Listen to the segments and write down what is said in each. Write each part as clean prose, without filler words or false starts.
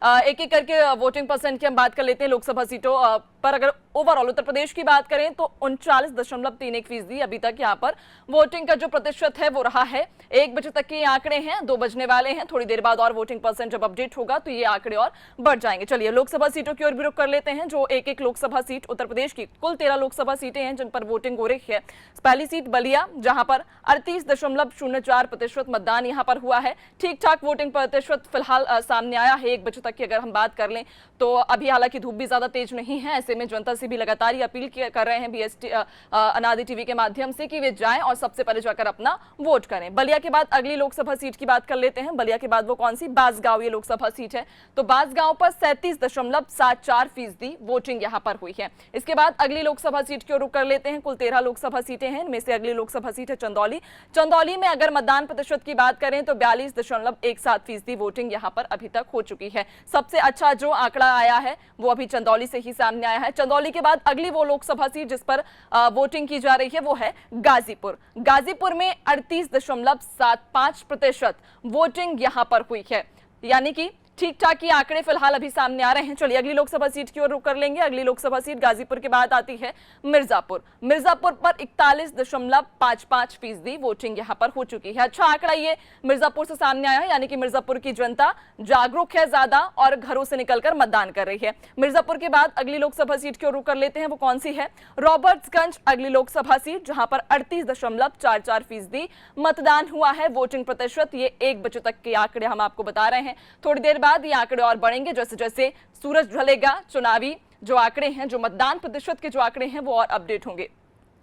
एक एक करके वोटिंग परसेंट की हम बात कर लेते हैं लोकसभा सीटों पर। अगर ओवरऑल उत्तर प्रदेश की बात करें तो 39.31% अभी तक यहाँ पर वोटिंग का जो प्रतिशत है वो रहा है। 1 बजे तक के ये आंकड़े हैं, 2 बजने वाले हैं, थोड़ी देर बाद और वोटिंग परसेंट जब अपडेट होगा तो ये आंकड़े और बढ़ जाएंगे। चलिए लोकसभा सीटों की ओर भी रुख कर लेते हैं। जो एक एक लोकसभा सीट उत्तर प्रदेश की कुल 13 लोकसभा सीटें हैं जिन पर वोटिंग हो रही है। पहली सीट बलिया, जहां पर 38.04% मतदान यहां पर हुआ है। ठीक ठाक वोटिंग प्रतिशत फिलहाल सामने आया है 1 बजे तक की अगर हम बात कर लें तो। अभी हालांकि धूप भी ज्यादा तेज नहीं है, ऐसे में जनता से भी लगातार ये अपील कर रहे हैं बीएसटी अनादि टीवी के माध्यम से कि वे जाएं और सबसे पहले जाकर अपना वोट करें। बलिया के बाद अगली लोकसभा सीट की बात कर लेते हैं। बलिया के बाद वो कौन सी, बांसगांव ये लोकसभा सीट है। तो बांसगांव पर 37.74% वोटिंग यहां पर हुई है। इसके बाद अगली लोकसभा सीट की ओर रुख कर लेते हैं। कुल 13 लोकसभा सीटें हैं, इनमें से अगली लोकसभा सीट है चंदौली। चंदौली में अगर मतदान प्रतिशत की बात करें तो 42.17% वोटिंग यहां पर अभी तक हो चुकी है। सबसे अच्छा जो आंकड़ा आया है वो अभी चंदौली से ही सामने आया है। चंदौली के बाद अगली वो लोकसभा सीट जिस पर वोटिंग की जा रही है वो है गाजीपुर। गाजीपुर में 38.75% वोटिंग यहां पर हुई है, यानी कि ठीक ठाक ये आंकड़े फिलहाल अभी सामने आ रहे हैं। चलिए अगली लोकसभा सीट की ओर रुख कर लेंगे। अगली लोकसभा सीट गाजीपुर के बाद आती है मिर्जापुर। मिर्जापुर पर 41.55% वोटिंग यहां पर हो चुकी है। अच्छा आंकड़ा ये मिर्जापुर से सामने आया है, यानी कि मिर्जापुर की जनता जागरूक है ज्यादा और घरों से निकलकर मतदान कर रही है। मिर्जापुर के बाद अगली लोकसभा सीट की ओर रुख कर लेते हैं, वो कौन सी है, रॉबर्ट्सगंज अगली लोकसभा सीट, जहां पर 38.44% मतदान हुआ है। वोटिंग प्रतिशत ये 1 बजे तक के आंकड़े हम आपको बता रहे हैं। थोड़ी देर बाद ये आंकड़े और बढ़ेंगे जैसे जैसे सूरज ढलेगा। चुनावी जो आंकड़े हैं, जो मतदान प्रतिशत के जो आंकड़े हैं वो और अपडेट होंगे।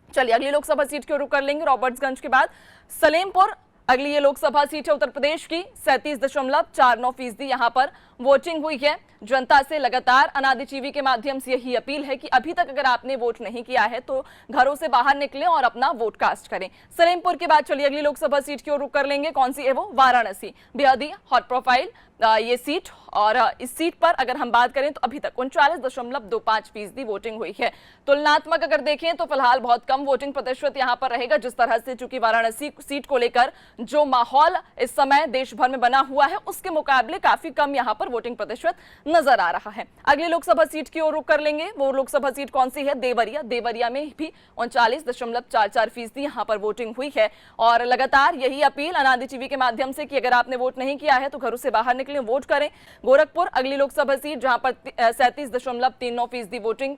चलिए अगली लोकसभा सीट की ओर रुख कर लेंगे। रॉबर्ट्सगंज के बाद सलेमपुर अगली ये लोकसभा सीट है उत्तर प्रदेश की। 37.49% यहां पर वोटिंग हुई है। जनता से लगातार अनादि टीवी के माध्यम से यही अपील है कि अभी तक अगर आपने वोट नहीं किया है तो घरों से बाहर निकलें और अपना वोट कास्ट करें। सलेमपुर के बाद चलिए अगली लोकसभा सीट की ओर रुख कर लेंगे। कौन सी है वो, वाराणसी। बेहद ही हॉट प्रोफाइल ये सीट, और इस सीट पर अगर हम बात करें तो अभी तक 39.25% वोटिंग हुई है। तुलनात्मक अगर देखें तो फिलहाल बहुत कम वोटिंग प्रतिशत यहां पर रहेगा। जिस तरह से चूंकि वाराणसी सीट को लेकर जो माहौल इस समय देश भर में बना हुआ है उसके मुकाबले काफी कम यहां पर वोटिंग प्रतिशत नजर आ रहा है। अगली लोकसभा सीट की ओर रुख कर लेंगे। वो लोकसभा सीट कौन सी है, देवरिया। देवरिया में भी 39.44% यहां पर वोटिंग हुई है। और लगातार यही अपील अनादि टीवी के माध्यम से कि अगर आपने वोट नहीं किया है तो घरों से बाहर निकलें, वोट करें। गोरखपुर अगली लोकसभा सीट, जहां पर 37.39% वोटिंग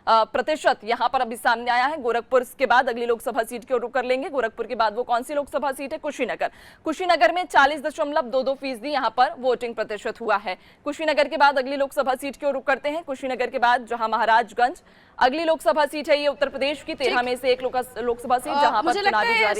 प्रतिशत यहां पर अभी सामने आया है। गोरखपुर के बाद अगली लोकसभा सीट की ओर रुख कर लेंगे। गोरखपुर के बाद वो कौन सी लोकसभा सीट है, कुशीनगर। कुशीनगर में 40.22% यहां पर वोटिंग प्रतिशत हुआ है। कुशीनगर के बाद अगली लोकसभा सीट की ओर रुख करते हैं। कुशीनगर के बाद जहां महाराजगंज अगली लोकसभा सीट है, ये उत्तर प्रदेश की 13 में से एक लोकसभा सीट जहां पर चुनावी